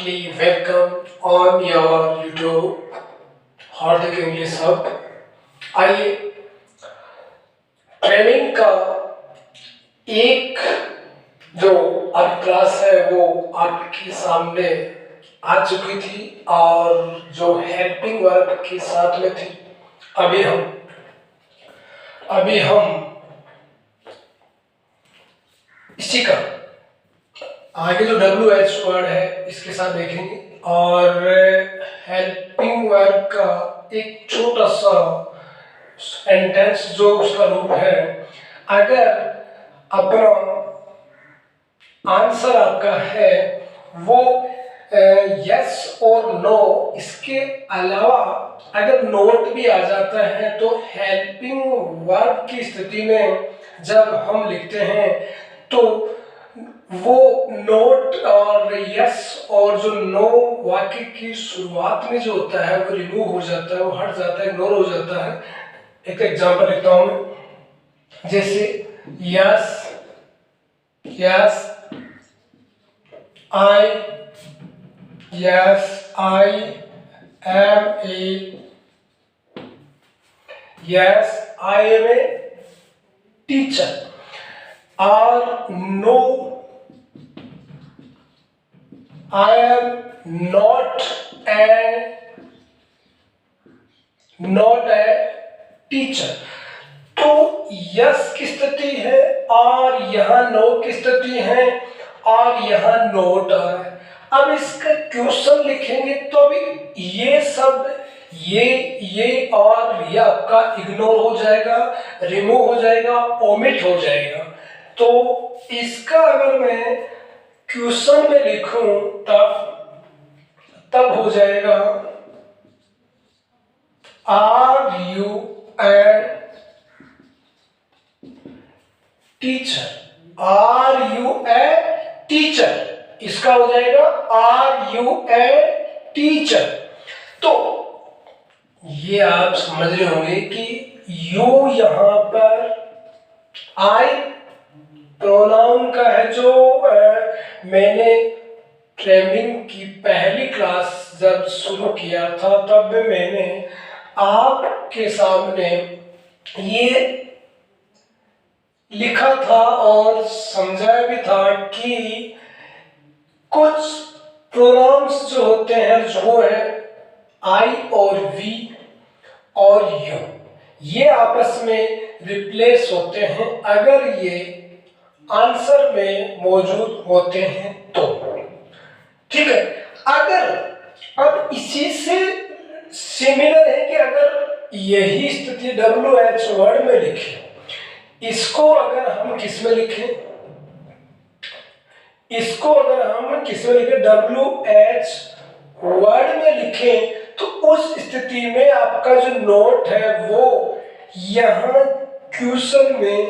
heartily welcome on your YouTube Hardik English hub. आइए training का एक जो अब क्लास है वो आपके सामने आ चुकी थी और जो हेल्पिंग वर्ब के साथ में थी। अभी हम इसी का आगे जो WH वर्ड है इसके साथ देखेंगे और हेल्पिंग वर्ब का एक छोटा सा सेंटेंस जो उसका रूप है। अगर अपना आंसर आपका है वो यस और नो, इसके अलावा अगर नोट भी आ जाता है तो हेल्पिंग वर्ब की स्थिति में जब हम लिखते हैं तो वो नोट और यस और जो नो वाक्य की शुरुआत में जो होता है वो रिमूव हो जाता है, वो हट जाता है, इग्नोर हो जाता है। एक एग्जांपल लिखता हूं, जैसे yes yes I am a teacher. और no, I am not a teacher। तो यस की स्थिति है और यहाँ नो की स्थिति है और यहाँ नोट आ रहा है। अब इसका क्वेश्चन लिखेंगे तो भी ये सब ये और ये आपका इग्नोर हो जाएगा, रिमूव हो जाएगा, ओमिट हो जाएगा। तो इसका अगर मैं क्वेश्चन में लिखूं तब हो जाएगा are you a teacher. Are you a teacher, इसका हो जाएगा आर यू ए टीचर। तो ये आप समझ रहे होंगे कि यू यहां पर आई प्रोनाउन का है जो मैंने ट्रेनिंग की पहली क्लास जब शुरू किया था तब मैंने आपके सामने ये लिखा था और समझाया भी था कि कुछ प्रोनाउंस जो होते हैं जो है आई और वी और यू, ये आपस में रिप्लेस होते हैं अगर ये आंसर में मौजूद होते हैं तो। ठीक है, अगर अब इसी से सिमिलर है कि अगर यही स्थिति WH वर्ड में लिखें, इसको अगर हम किस में लिखें, इसको अगर हम किस में लिखें, WH वर्ड में लिखें तो उस स्थिति में आपका जो नोट है वो यहां क्वेश्चन में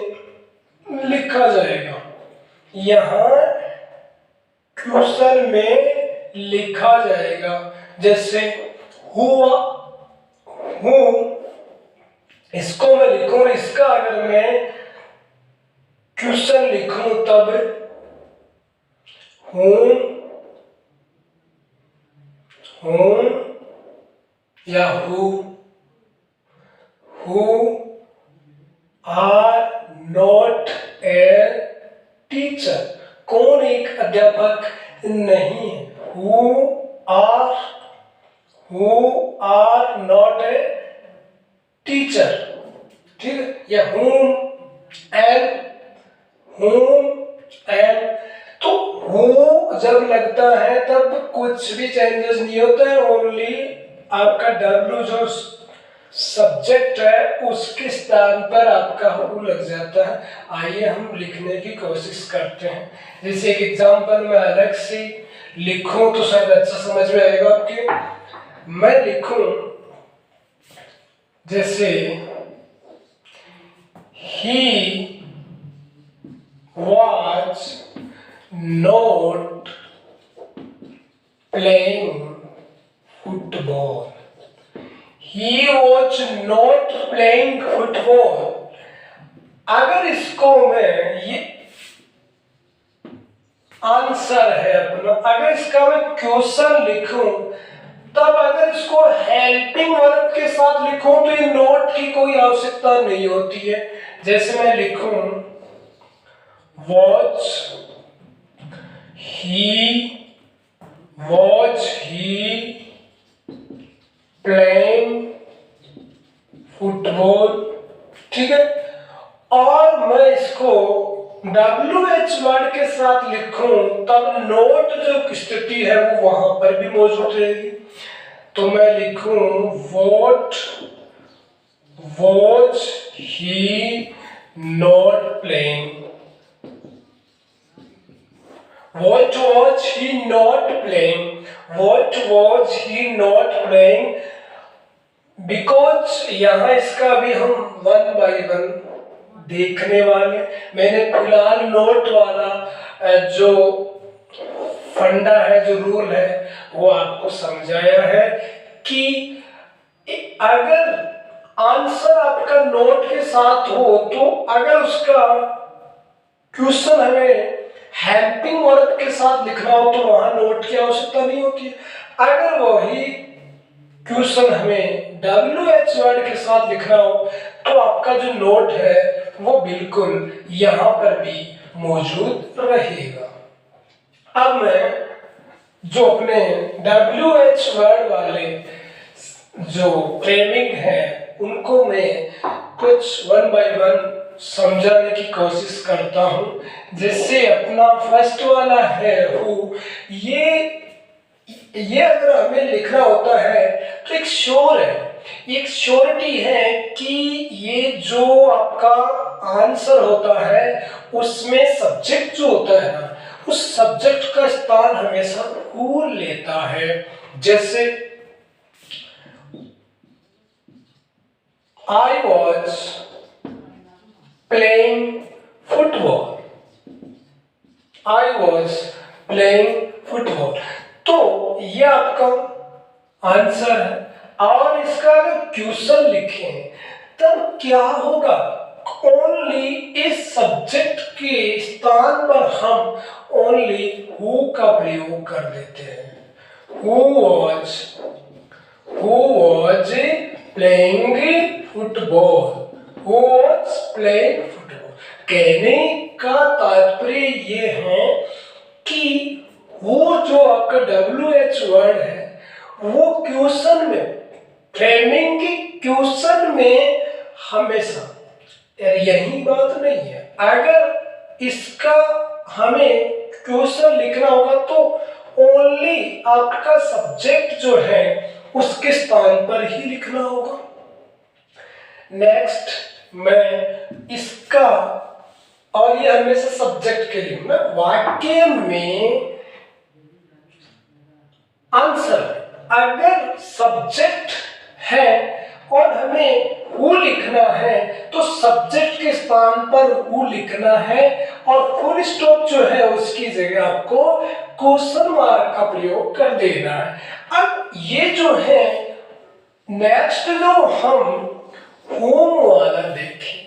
लिखा जाएगा, यहां क्वेश्चन में लिखा जाएगा। जैसे हुआ, हूं, इसको मैं लिखूं, इसका अगर मैं क्वेश्चन लिखूं तब हूं या who are not a teacher. कौन एक अध्यापक नहीं है। Who are not a teacher. ठीक है, या whom and तो हु जब लगता है तब कुछ भी चेंजेस नहीं होता है, ओनली आपका W जो सब्जेक्ट है उसके स्थान पर आपका हु लग जाता है। आइए हम लिखने की कोशिश करते हैं। जैसे एक एग्जांपल में अलग से लिखूं तो शायद अच्छा समझ में आएगा आपके। मैं लिखूं जैसे he was not playing football। He was not playing football। अगर इसको मैं ये आंसर है अपना। अगर इसका मैं क्वेश्चन लिखूं तब अगर इसको हेल्पिंग वर्ब के साथ लिखूं तो ये नोट की कोई आवश्यकता नहीं होती है। जैसे मैं लिखूं वॉच ही प्लेइंग फुटबॉल, ठीक है। और मैं इसको WH वर्ड के साथ लिखूं तब नोट जो स्थिति है वो वहां पर भी मौजूद रहेगी। तो मैं लिखूं what was he not playing, what was he not playing, what was he not playing, because यहाँ इसका भी हम 1 by 1 देखने वाले। मैंने फिलहाल नोट वाला जो फंडा है, जो रूल है, वो आपको समझाया है कि अगर आंसर आपका नोट के साथ हो तो अगर उसका क्वेश्चन हमें हेल्पिंग वर्ब के साथ लिखना हो तो वहां नोट की आवश्यकता नहीं होती है। अगर वही क्वेश्चन हमें WH वर्ड के साथ लिखना हो तो आपका जो नोट है वो बिल्कुल यहां पर भी मौजूद रहेगा। अब मैं जो अपने WH वर्ड वाले जो फ्रेमिंग है उनको मैं कुछ 1 by 1 समझाने की कोशिश करता हूं। जिससे अपना फर्स्ट वाला है हु, ये अगर हमें लिखना होता है तो एक श्योर है, एक श्योरिटी है कि ये जो आपका आंसर होता है उसमें सब्जेक्ट जो होता है ना, उस सब्जेक्ट का स्थान हमेशा हु लेता है। जैसे I was playing football, I was playing football, तो ये आपका आंसर है। और इसका अगर क्वेश्चन लिखें तब क्या होगा, ओनली इस सब्जेक्ट के स्थान पर हम ओनली हु का प्रयोग कर देते हैं। Who was playing football, who was playing football। कहने का तात्पर्य ये है कि वो जो आपका WH वर्ड है वो क्वेश्चन में, फ्रेमिंग की क्वेश्चन में हमेशा, यही बात नहीं है। अगर इसका हमें क्वेश्चन लिखना होगा तो ओनली आपका सब्जेक्ट जो है उसके स्थान पर ही लिखना होगा। नेक्स्ट मैं इसका, और ये हमेशा सब्जेक्ट के लिए, मैं वाक्य में आंसर अगर सब्जेक्ट है और हमें हु लिखना है तो सब्जेक्ट के स्थान पर हु लिखना है और फुल स्टॉप जो है उसकी जगह आपको क्वेश्चन मार्क का प्रयोग कर देना है। अब ये जो है नेक्स्ट जो हम होम वाला देखें,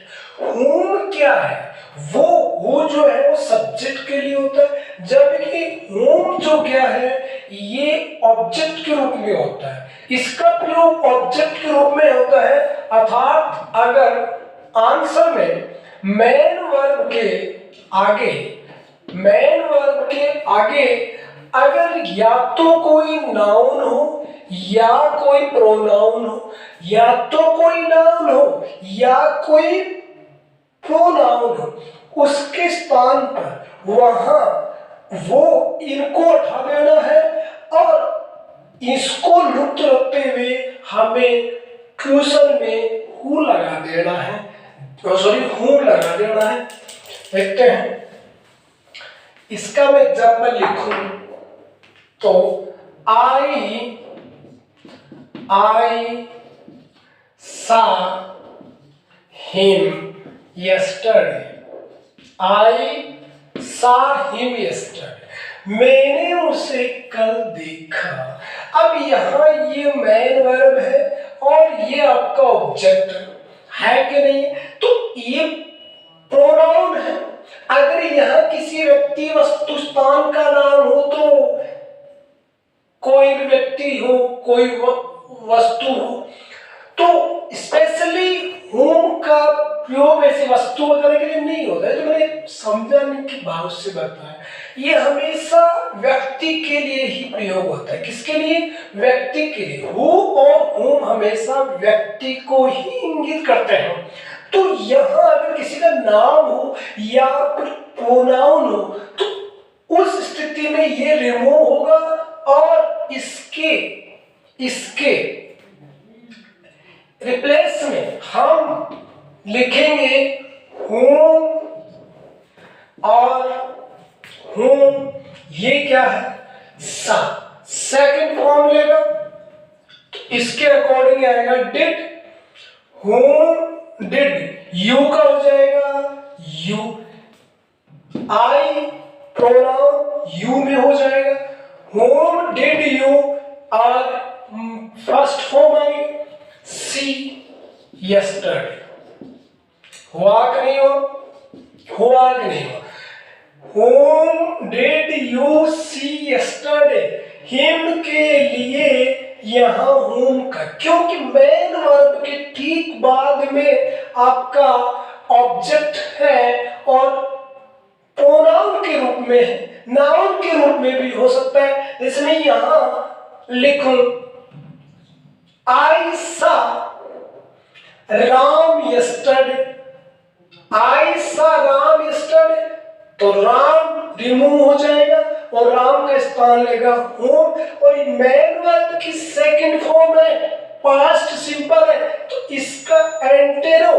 होम क्या है, वो जो है वो सब्जेक्ट के लिए होता है, जबकि होम जो क्या है ये ऑब्जेक्ट के रूप में होता है। इसका प्रयोग ऑब्जेक्ट के रूप में होता है, अर्थात अगर आंसर में मेन वर्ब के आगे अगर या तो कोई नाउन हो या कोई प्रोनाउन हो, या तो कोई नाउन हो या कोई प्रोनाउन हो, उसके स्थान पर वहां वो इनको उठा देना है और इसको लुप्त रखते हुए हमें क्वेश्चन में हु लगा देना है, हु लगा देना है। देखते हैं इसका मैं एग्जाम्पल लिखूं तो I saw him yesterday, I saw him yesterday, मैंने उसे कल देखा। अब यहाँ ये मेन वर्ब है और ये आपका ऑब्जेक्ट है कि नहीं, तो ये प्रोनाउन है। अगर यहाँ किसी व्यक्ति वस्तु स्थान का नाम हो तो कोई भी व्यक्ति हो, कोई वस्तु हो, तो स्पेशली होम का प्रयोग ऐसी वस्तु वगैरह के लिए नहीं होता है। जो मैंने समझाने के भाव से बताया, ये हमेशा व्यक्ति के लिए ही प्रयोग होता है। किसके लिए? व्यक्ति के लिए। हु और होम हमेशा व्यक्ति को ही इंगित करते हैं। तो यहाँ अगर किसी का नाम हो या फिर प्रोनाउन हो तो उस स्थिति में ये रिमूव होगा और इसके रिप्लेस में हम लिखेंगे होम और होम। ये क्या है? सा। सेकंड फॉर्म लेगा तो इसके अकॉर्डिंग आएगा डिड। होम डिड, यू का हो जाएगा यू। आई प्रोनाउन यू में हो जाएगा। होम डिड यू और फर्स्ट फॉर्म आएगी सी यस्टरडे। हुआ कि नहीं हुआ? हुआ कि नहीं हुआ? Whom did you see yesterday, him के लिए यहां होम का, क्योंकि मेन वर्ब के ठीक बाद में आपका ऑब्जेक्ट है और प्रोनाउन के रूप में है, नाउन के रूप में भी हो सकता है। इसमें यहां लिखूं आई सा राम यस्टरडे। आई सा राम यस्टरडे, तो राम रिमूव हो जाएगा और राम का स्थान लेगा होम। और मेन वर्ब की सेकंड फॉर्म है, पास्ट सिंपल है, तो इसका एंटेरो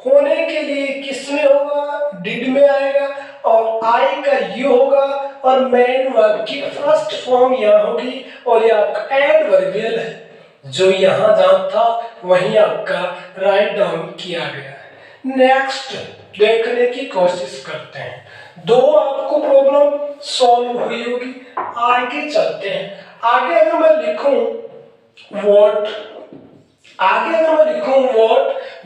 होने के लिए किसमें होगा? डिड में आएगा और आई का यू होगा और मेन वर्ब की फर्स्ट फॉर्म यहां होगी और ये आपका एडवर्बियल है जो यहां जहां था वहीं आपका राइट डाउन किया गया है। नेक्स्ट देखने की कोशिश करते हैं। दो आपको प्रॉब्लम सॉल्व हुई होगी। आगे चलते हैं। आगे अगर मैं लिखूं व्हाट,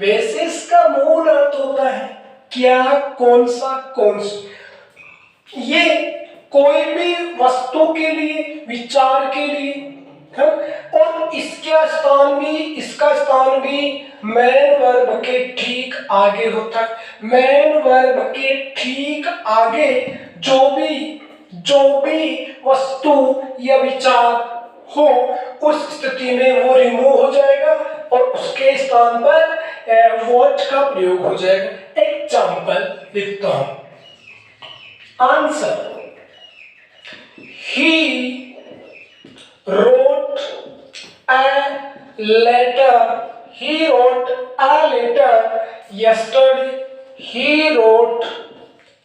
वैसे इसका मूल अर्थ होता है क्या, कौन सा, कौन सी। ये कोई भी वस्तु के लिए, विचार के लिए है और इसका स्थान भी मेन वर्ब के ठीक आगे होता है। मेन वर्ब के ठीक आगे जो भी वस्तु या विचार हो उस स्थिति में वो रिमूव हो जाएगा और उसके स्थान पर व्हाट का प्रयोग हो जाएगा। एग्जाम्पल लिखता हूं। Answer, he wrote a letter. He wrote a letter yesterday. He wrote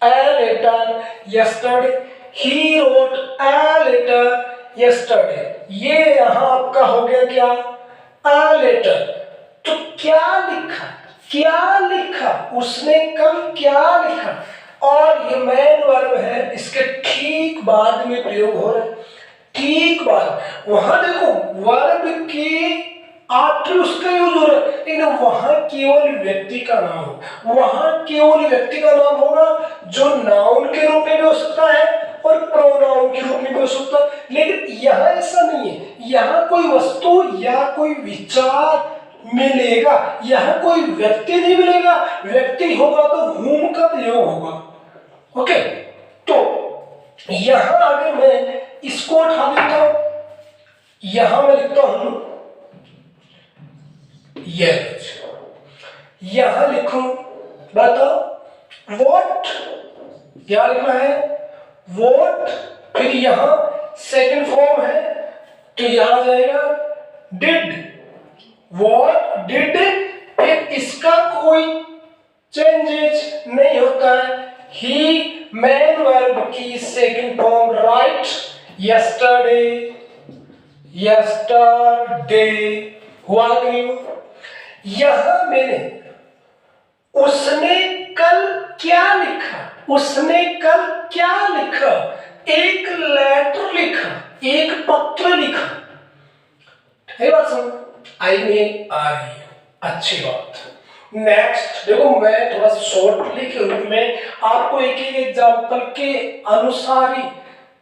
a letter yesterday. He wrote a letter yesterday. ये यहां आपका हो गया क्या? A letter। तो क्या लिखा उसने, कल क्या लिखा, और ये मेन वर्ब है, इसके ठीक बाद में प्रयोग हो रहा है। ठीक बात, वहां देखो वर्ब के आफ्टर उसका यूज हो रहा है, लेकिन वहां केवल व्यक्ति का नाम हो। वहां केवल व्यक्ति का नाम होगा जो नाउन के रूप में भी हो सकता है और प्रोनाउन के रूप में भी हो सकता है। लेकिन यहाँ ऐसा नहीं है, यहाँ कोई वस्तु या कोई विचार मिलेगा, यहाँ कोई व्यक्ति नहीं मिलेगा। व्यक्ति होगा तो whom का प्रयोग होगा। ओके, तो यहां अगर मैं इसको उठा देता हूं, यहां मैं लिखता हूं यहां लिखूं, बताओ व्हाट, क्या लिखना है? व्हाट, फिर यहां सेकंड फॉर्म है तो यहां जाएगा डिड। व्हाट डिड, फिर इसका कोई चेंजेस नहीं होता है। ही मेन वर्ब की सेकंड फॉर्म राइट, yesterday हुआ कि नहीं हुआ? यहां मैंने उसने कल क्या लिखा, एक लेटर लिखा, एक पत्र लिखा। है बात समझ आई में आ रही है? अच्छी बात। नेक्स्ट देखो, मैं थोड़ा सा शॉर्टली के रूप में आपको एक एक एग्जाम्पल के अनुसार ही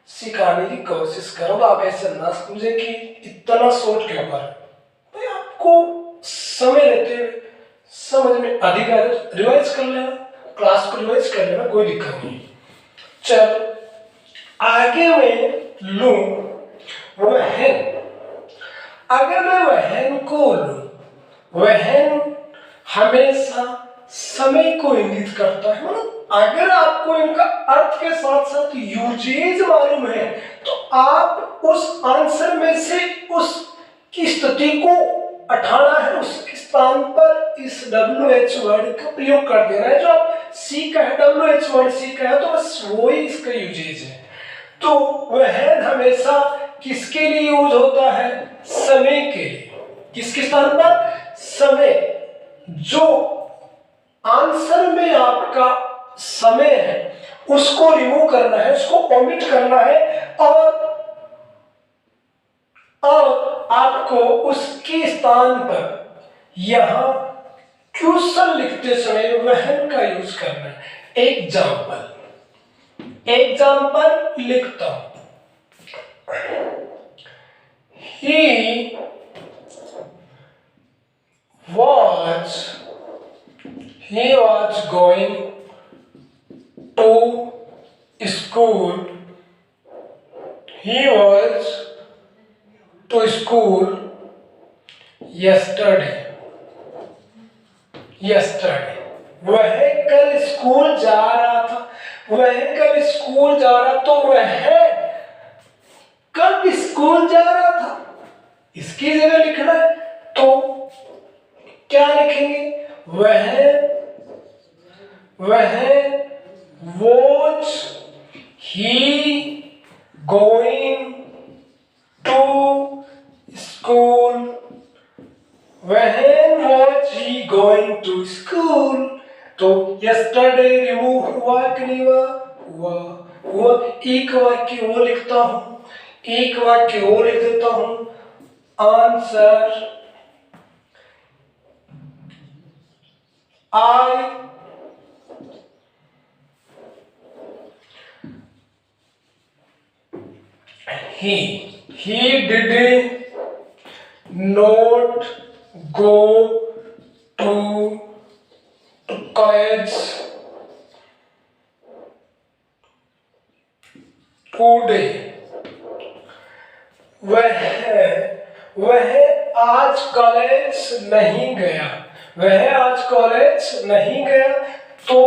सिखाने की कोशिश करूंगा। आप ऐसे ना समझे कि इतना शॉर्ट क्यों कर, भाई आपको समय लेते हुए समझ में अधिक आए तो रिवाइज कर लेना, क्लास को रिवाइज कर लेना, कोई दिक्कत नहीं। चल आगे मैं लूं वहन। अगर मैं वहन को लूं, वहन हमेशा समय को इंगित करता है। मतलब अगर आपको इनका अर्थ के साथ साथ यूजेज मालूम है तो आप उस आंसर में से उस की स्थिति को हटाना है, उस स्थान पर इस WH वर्ड का प्रयोग कर देना है। जो आप सी का है, WH वर्ड सी का है, तो बस वो ही इसका यूजेज है। तो वह हमेशा किसके लिए यूज होता है? समय के लिए। किसके स्थान पर? समय। जो आंसर में आपका समय है उसको रिमूव करना है, उसको ओमिट करना है, और आपको उसके स्थान पर यहां क्वेश्चन लिखते समय वहन का यूज करना है। एग्जाम्पल लिखता हूं। He was going to school. He was to school yesterday. वह कल स्कूल जा रहा था। तो वह कब स्कूल जा रहा था इसकी जगह लिखना है। तो क्या लिखेंगे? was he going to school? When was he going to school? तो yesterday रिमूव हुआ कि नहीं हुआ। एक वाक्य वो लिखता हूं, एक वाक्य वो लिख देता हूं। Answer he did not go to college today. वह आज कॉलेज नहीं गया। तो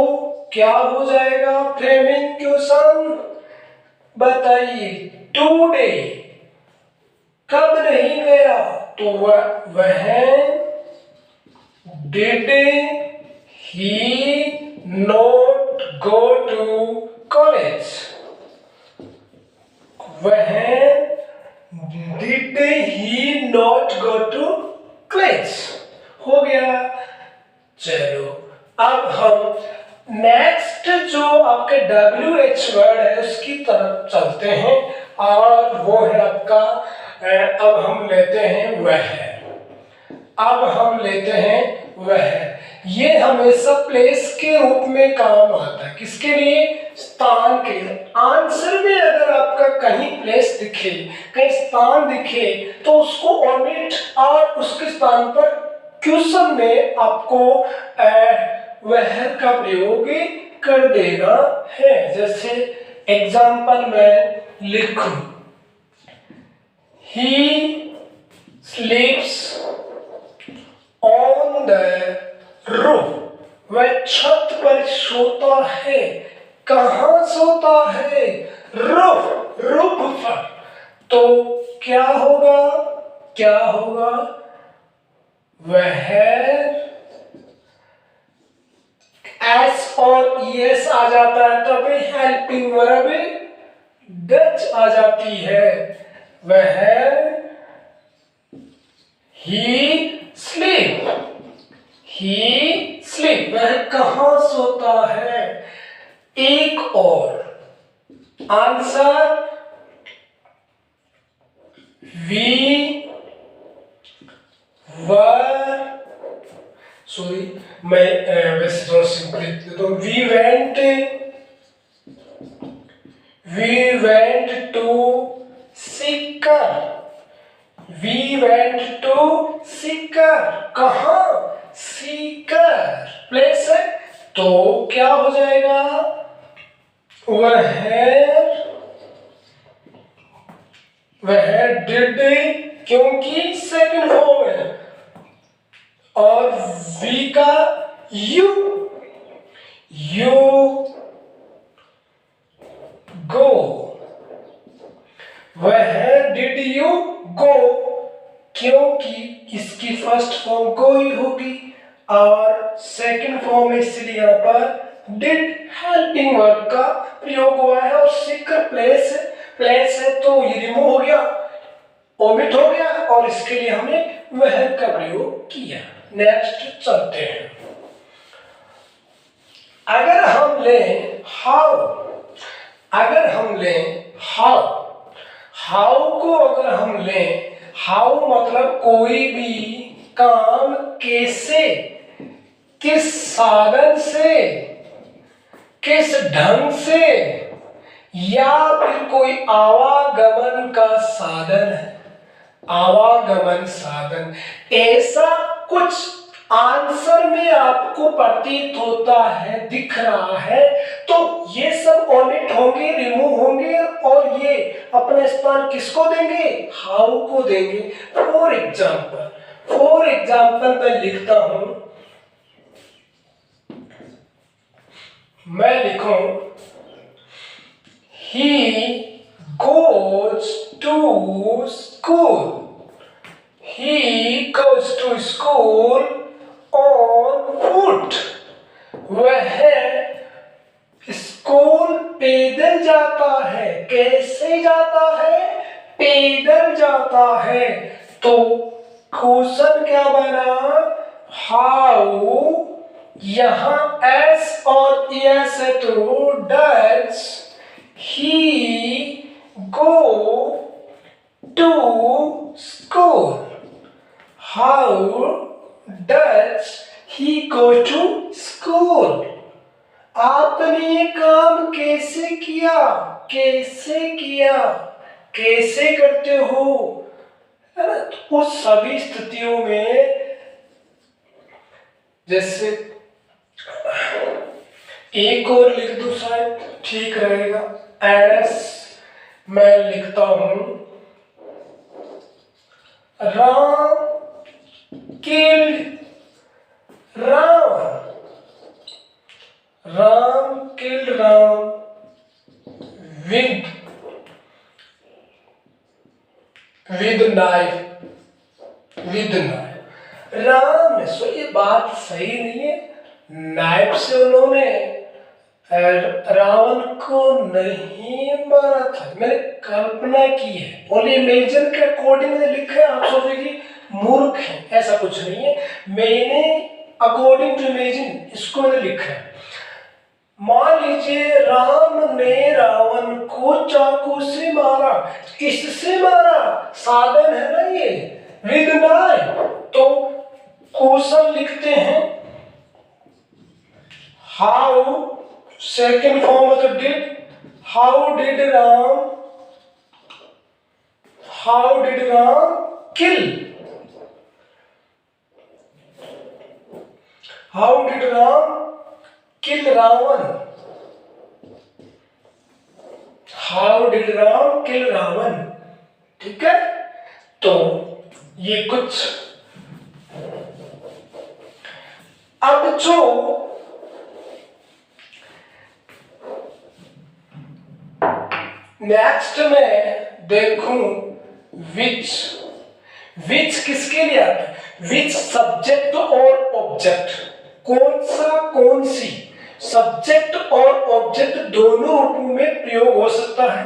क्या हो जाएगा? फ्रेमिंग क्वेश्चन बताइए। टुडे कब नहीं गया? तो वह did he not go to college. वह did he not go to college. हो गया। चलो अब हम नेक्स्ट जो आपके WH वर्ड है उसकी तरफ चलते हैं, और वो है आपका अब हम लेते हैं वह। ये हमेशा प्लेस के रूप में काम आता है। किसके लिए? स्थान के लिए। आंसर में अगर आपका कहीं प्लेस दिखे, कहीं स्थान दिखे, तो उसको ओमिट और उसके स्थान पर क्वेश्चन में आपको वह का प्रयोग कर देना है। जैसे एग्जाम्पल में लिखूं, he sleeps on the roof. वह छत पर सोता है। कहां सोता है? रूफ पर। तो क्या होगा? वह एस और ईएस आ जाता है तभी हेल्पिंग वर्ब डच आ जाती है। वह ही स्लीप। वह कहां सोता है? एक और आंसर मैं वैसे थोड़ा सिंपल लिख देता हूँ। We went to Sikar. We went to Sikar, कहाँ? सीकर प्लेस है, तो क्या हो जाएगा? वह डिड, क्योंकि सेकंड फॉर्म है, और वी का यू गो। वह डिड यू गो, क्योंकि इसकी फर्स्ट फॉर्म गो ही होगी और सेकंड फॉर्म इसलिए यहाँ पर डिड हेल्पिंग वर्ब का प्रयोग हुआ है, और सीकर प्लेस है तो ये रिमूव हो गया, ओमिट हो गया, और इसके लिए हमने वह का प्रयोग किया। नेक्स्ट चलते हैं। अगर हम लें हाउ को अगर हम लें, हाउ मतलब कोई भी काम कैसे, किस साधन से, किस ढंग से, या फिर कोई आवागमन का साधन है, आवागमन साधन, ऐसा कुछ आंसर में आपको प्रतीत होता है, दिख रहा है, तो ये सब ओमिट होंगे, रिमूव होंगे, और ये अपना स्थान किसको देंगे? हाउ को देंगे। फॉर एग्जाम्पल मैं लिखता हूं, मैं लिखूं he goes to school, he goes to school on foot, वह स्कूल पैदल जाता है। कैसे जाता है? पैदल जाता है। तो क्वेश्चन क्या बना? हाउ, यहां एस और एस है तो does he go to school? How does he go to school? आपने ये काम कैसे किया? कैसे करते हो? है ना? उस सभी स्थितियों में, जैसे एक और लिख दो शायद ठीक रहेगा। एस मैं लिखता हूं Ram killed Ravan, Ram killed Ram with knife, Ram ने, सो ये बात सही नहीं है, नाइफ से उन्होंने रावण को नहीं मारा था, मैंने कल्पना की है, ओनली इमेजिन के अकॉर्डिंग मैंने लिखा है। आप सोचेंगे मूर्ख है, ऐसा कुछ नहीं है, मैंने अकॉर्डिंग टू इमेजिन इसको मैंने लिखा है। मान लीजिए राम ने रावण को चाकू से मारा, किससे मारा? साधन है ना ये, विद नाइफ। तो क्वेश्चन लिखते हैं हाउ, सेकेंड फॉर्म मतलब did, how did Ram kill, how did Ram kill Ravan, how did Ram kill Ravan. ठीक है, तो ये कुछ, अब जो नेक्स्ट में देखूं विच किसके लिए आता है? विच सब्जेक्ट और ऑब्जेक्ट, कौन सा कौन सी, सब्जेक्ट और ऑब्जेक्ट दोनों रूपों में प्रयोग हो सकता है।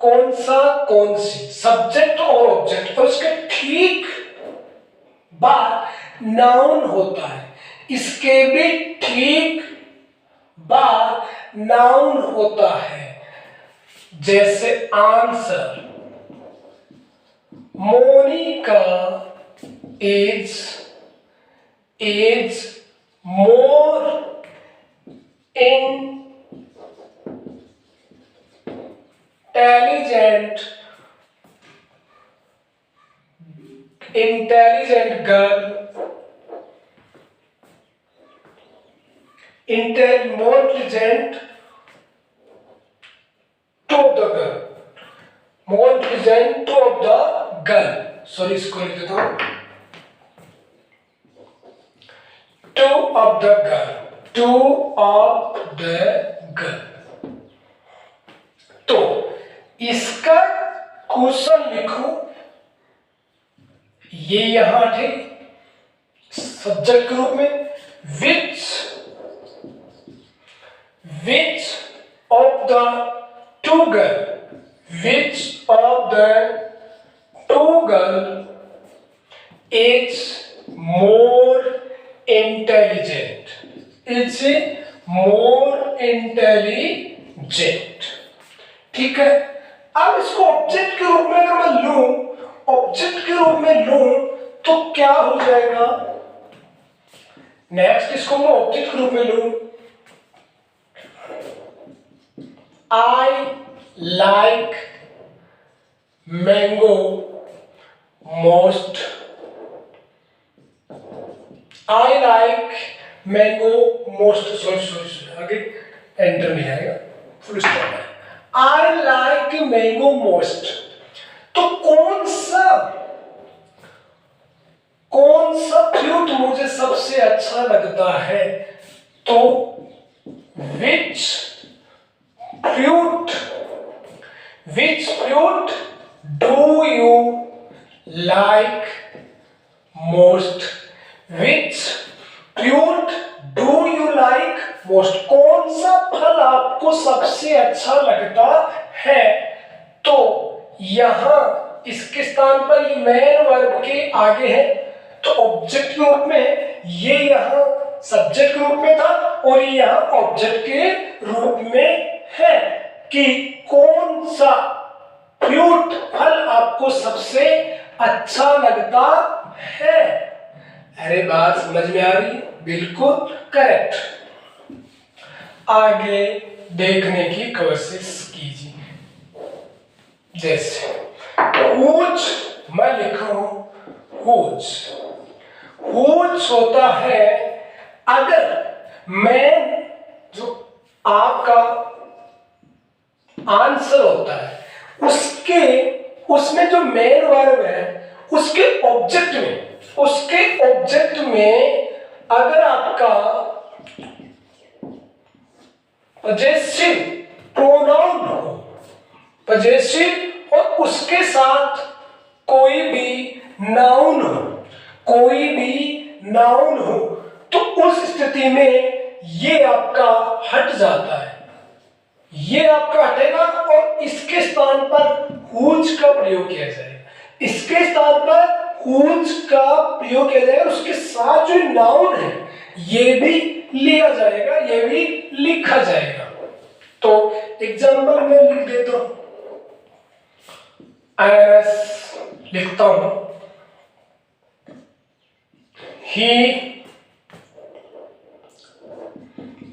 कौन सा कौन सी, सब्जेक्ट और ऑब्जेक्ट, और इसके ठीक बाद नाउन होता है, इसके भी ठीक बाद नाउन होता है। जैसे answer, Monika is more intelligent girl, more intelligent two of the girl, more intelligent two of the girl, sorry इसको लिख देता हूं, two of the girl, तो इसका क्वेश्चन लिखो, ये यहां ठीक सब्जेक्ट के रूप में, which of the two girl is more intelligent, ठीक है। अब इसको ऑब्जेक्ट के रूप में अगर मैं लूं तो क्या हो जाएगा, नेक्स्ट इसको मैं ऑब्जेक्ट के रूप में लूं, I like mango most, sorry आगे एंटर नहीं आएगा, फुल स्टॉप है, I like mango most, तो कौन सा फ्रूट मुझे सबसे अच्छा लगता है, तो which fruit do you like most, कौन सा फल आपको सबसे अच्छा लगता है, तो यहां इसके स्थान पर ये मेन वर्ब के आगे है, तो ऑब्जेक्ट के रूप में ये यहां सब्जेक्ट के रूप में था और ये यहां ऑब्जेक्ट के रूप में है कि कौन सा फ्रूट फल आपको सबसे अच्छा लगता है। अरे बात समझ में आ रही है, बिल्कुल करेक्ट। आगे देखने की कोशिश कीजिए, जैसे हुज, मैं लिखा हूं हुज होता है अगर मैं जो आपका आंसर होता है उसमें जो मेन वर्ब है उसके ऑब्जेक्ट में अगर आपका पजेसिव प्रोनाउन हो, पजेसिव और उसके साथ कोई भी नाउन हो तो उस स्थिति में ये आपका हट जाता है, ये आपका हटेगा और इसके स्थान पर हुज का प्रयोग किया जाएगा, उसके साथ जो नाउन है ये भी लिया जाएगा, ये भी लिखा जाएगा। तो एग्जाम्पल में लिख देता हूं, IRS लिखता हूं, he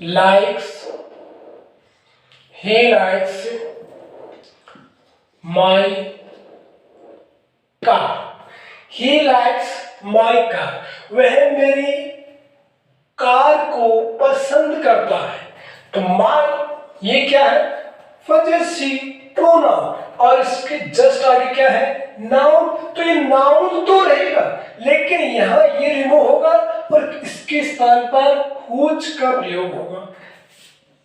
likes my car, वह मेरी कार को पसंद करता है। तो my ये क्या है, पजेसिव प्रोनाउन और इसके जस्ट आगे क्या है, नाउन। तो ये नाउन तो रहेगा लेकिन यहां ये रिमूव होगा और इसके स्थान पर हुज का प्रयोग होगा।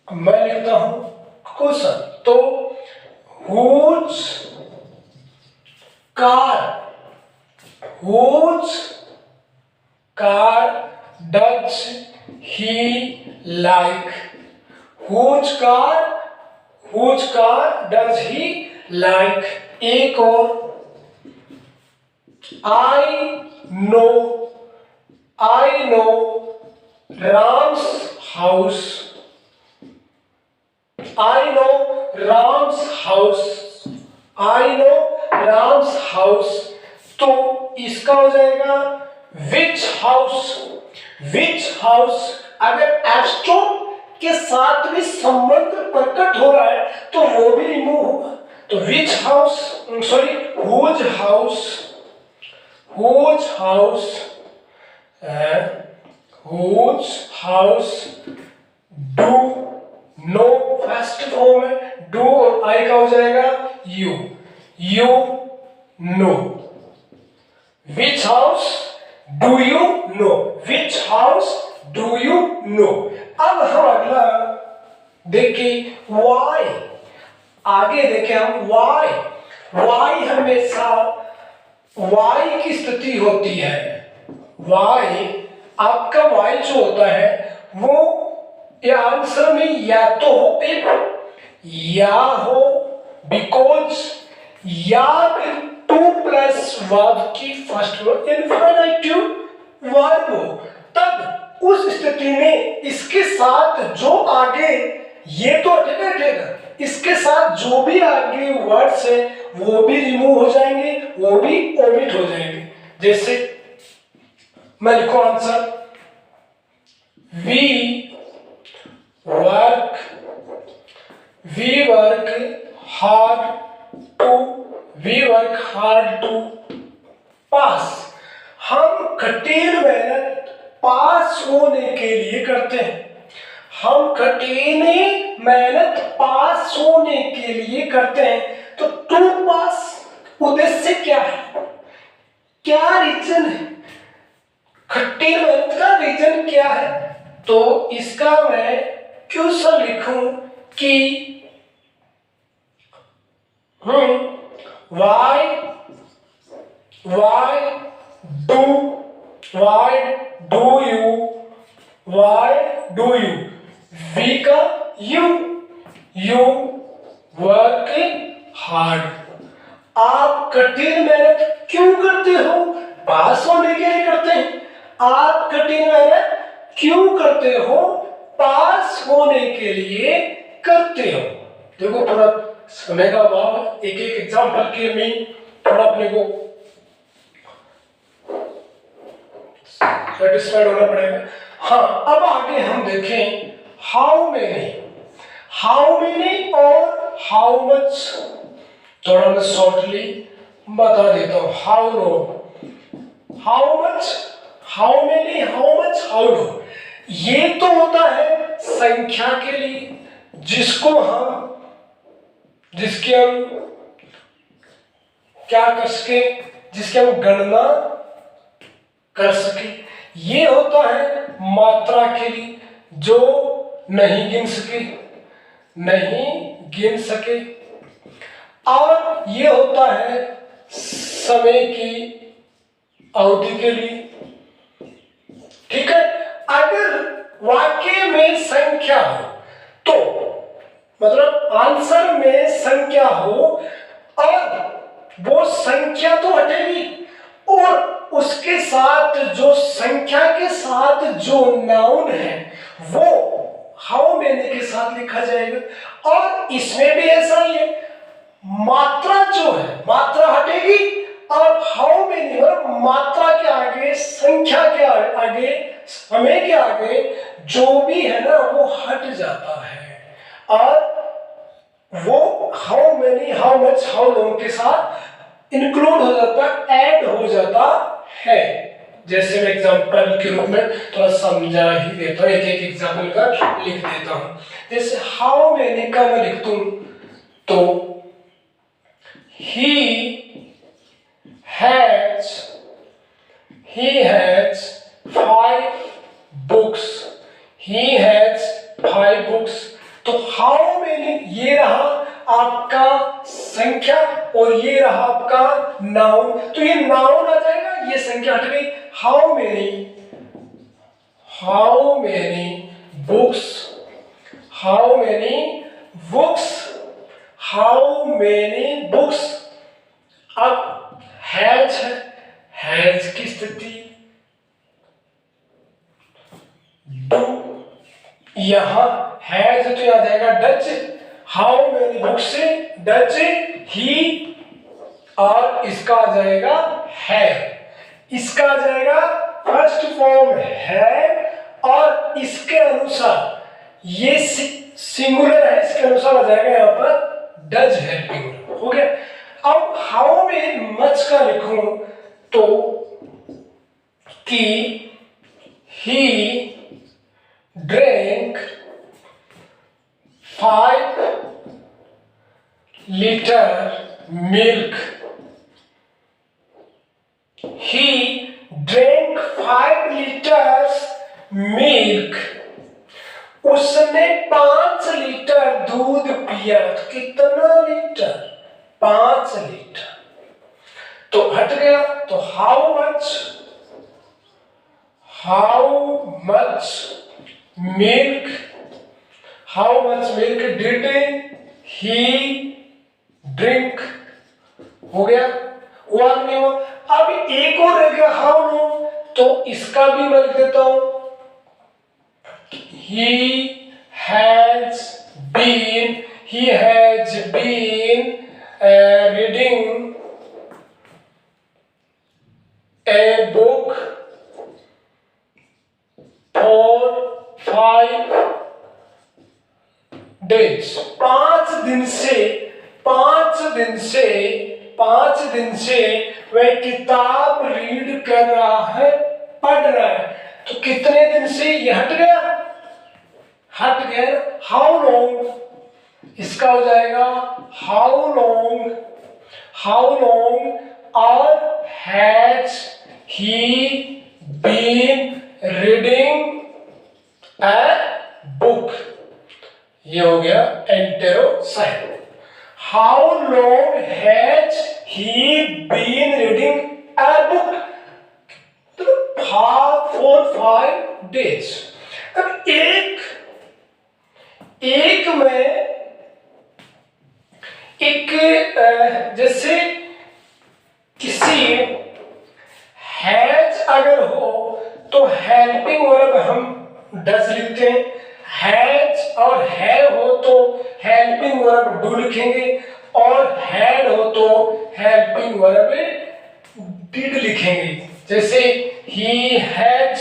मैं लिखता हूं क्वेश्चन, तो whose car does he like, whose car does he like। एक और, I know Ram's house, तो इसका हो जाएगा which house, विच हाउस, अगर एब्स्ट्रॉ के साथ भी संबंध प्रकट हो रहा है तो वो भी रिमूव होगा। तो which house, sorry whose house, whose house, whose house do know, first form है डू और आई का हो जाएगा you, you know. Which house do you know, which house do you know. अब हम अगला देखिए वाई, आगे देखें हम वाई। वाई हमेशा वाई की स्थिति होती है, वाई आपका वाई जो होता है वो या आंसर में या तो इफ, या हो बिकॉज, या फिर टू प्लस वर्ब की फर्स्ट वर्ब इनफिनिटिव वर्ब हो, तब उस स्थिति में इसके साथ जो आगे ये तो हटेगा, इसके साथ जो भी आगे वर्ड्स है वो भी रिमूव हो जाएंगे, वो भी ओमिट हो जाएंगे। जैसे मैं लिखूं answer, we work hard to, we work hard to pass. हम कठिन मेहनत पास होने के लिए करते हैं, हम कठिन मेहनत पास होने के लिए करते हैं। तो टू पास उद्देश्य क्या है, क्या रीजन है, कठिन मेहनत का रीजन क्या है? तो इसका मैं क्वेश्चन लिखूं कि why do you वी का you work hard, आप कठिन मेहनत क्यों करते हो? पास होने के लिए करते हैं। आप कठिन मेहनत क्यों करते हो? पास होने के लिए करते हो। देखो थोड़ा समय का अभाव, एक एक एग्जाम्पल के में थोड़ा अपने को सेटिस्फाइड होना पड़ेगा। हाँ, अब आगे हम देखें हाउ मेनी और हाउ मच, थोड़ा मैं शॉर्टली बता देता हूं। How much, how many, how much, how no, ये तो होता है संख्या के लिए, जिसके हम क्या कर सके, जिसके हम गणना कर सके। ये होता है मात्रा के लिए, जो नहीं गिन सके। और ये होता है समय की अवधि के लिए। ठीक है, अगर वाक्य में संख्या हो तो मतलब आंसर में संख्या हो और वो संख्या तो हटेगी, और उसके साथ जो संख्या के साथ जो नाउन है वो हाउ मेनी के साथ लिखा जाएगा। और इसमें भी ऐसा ही है, मात्रा जो है मात्रा हटेगी और हाउ मेनी मतलब मात्रा के आगे, संख्या के आगे, समय के आगे जो भी है ना वो हट जाता है, और वो how many, how much, how long के साथ इंक्लूड हो जाता है, ऐड हो जाता है। जैसे मैं एग्जांपल के रूप में थोड़ा समझा ही देता हूँ, एक एक एग्जांपल का लिख देता हूँ। जैसे हाउ मेनी का मैं लिख दूं तो he has 5 books, he has 5 books। तो हाउ मेनी ये रहा आपका संख्या और ये रहा आपका नाउन, तो ये नाउन आ जाएगा, ये संख्या हट गई। How many books, how many books. अब हैज की स्थिति डू, यहां हैज तो याद आएगा डच, हाउ मेनी बुक्स से डच ही, और इसका आ जाएगा है, इसका आ जाएगा फर्स्ट फॉर्म है और इसके अनुसार ये सिंगुलर है, इसके अनुसार आ जाएगा यहाँ पर डज हेल्पिंग। हो गया। अब हाउ में मच का लिखूं तो कि he drink 5 litre milk. He drank 5 liters milk. उसने 5 लीटर दूध पिया। तो कितना लीटर? 5 लीटर। तो हट गया। तो how much milk did he drink. हो गया। हुआ नहीं हुआ? अब एक और रह गया हाउ लॉन्ग, तो इसका भी मैं लिख देता हूं। He has been reading a book for 5 days। 5 दिन से वह किताब रीड कर रहा है, पढ़ रहा है। तो कितने दिन से? ये हट गया। हाउ लॉन्ग, इसका हो जाएगा हाउ लॉन्ग और has he been reading a book. ये हो गया एंटेरोसाइन। How long has he been reading a book? 5 days। अब एक में जैसे किसी हैज अगर हो तो हेल्पिंग वर्ब हम डज लिखते हैं। हैज और है हो तो हेल्पिंग वर्ब डू लिखेंगे, और हैड हो तो हेल्पिंग वर्ब डिड लिखेंगे। जैसे he has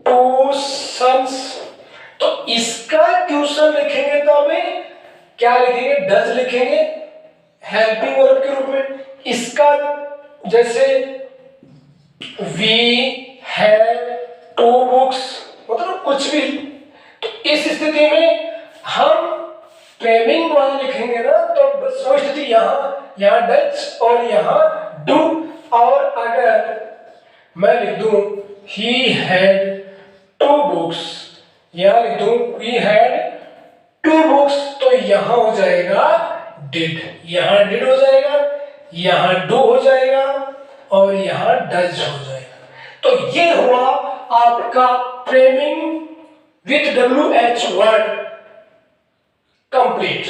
2 sons। तो इसका ट्यूशन लिखेंगे तो हमें क्या लिखेंगे? डज लिखेंगे हेल्पिंग वर्ब के रूप में। इसका जैसे we have 2 books, मतलब कुछ भी। तो इस स्थिति में हम फ्रेमिंग वाले लिखेंगे ना, तो वो स्थिति यहाँ डज और यहाँ डू। और अगर मैं लिख दूं he had 2 books, यहाँ लिख दूं he had 2 books, तो यहाँ हो जाएगा did। यहाँ did हो जाएगा, यहाँ do हो जाएगा और यहाँ does हो जाएगा। तो ये हुआ आपका framing with WH word complete.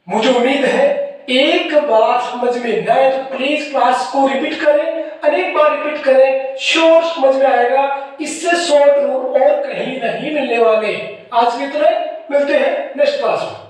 मुझे उम्मीद है एक बार समझ में ना आए तो प्लीज क्लास को रिपीट करें, अनेक बार रिपीट करें, श्योर समझ में आएगा। इससे शॉर्ट रूल और कहीं नहीं मिलने वाले। आज के इतना, मिलते हैं नेक्स्ट क्लास में।